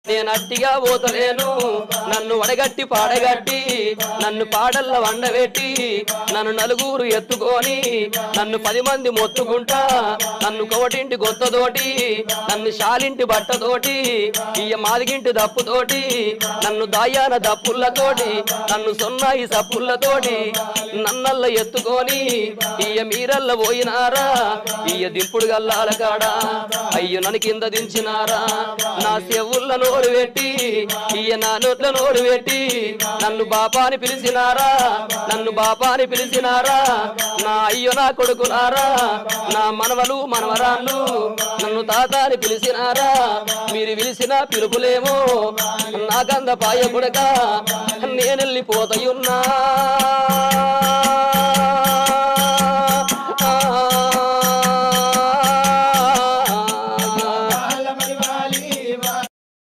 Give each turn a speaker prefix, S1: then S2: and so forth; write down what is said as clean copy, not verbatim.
S1: నేను అట్టిగా పోతలేను నన్ను వడగట్టి పాడగట్టి నన్ను పాడల్ల వండబెట్టి నన్ను నలుగురు ఎత్తుకొని నన్ను 10 మంది మొత్తుకుంటా నన్ను కోటింటి గొత్తతోటి నన్ను శాలింటి బట్టతోటి ఇయ్య మాదిగింటి దప్పుతోటి నన్ను దాయాన దప్పులతోటి నన్ను సొన్నాయి సప్పులతోటి నన్నల్ల ఎత్తుకొని ఇయ్య మీరల్ల పోయినారా ఇయ్య దింపుడు గల్లాల కాడ అయ్యో నన్ను కింద దించినారా నా చెవుల్ల నోరు పెట్టి ఇయ్య నా నోట్ల నోరు పెట్టి నన్ను బాపాని పిలిచినారా నన్ను బాపాని పిలిచినారా నా అయ్యో నా కొడుకులారా నా మనవలు మనవరాళ్ళు నన్ను తాతాని పిలిచినారా మీరు పిలిచిన పిలుపులేమో నాకంద పాయ కొడక నేనెళ్ళిపోతయున్నా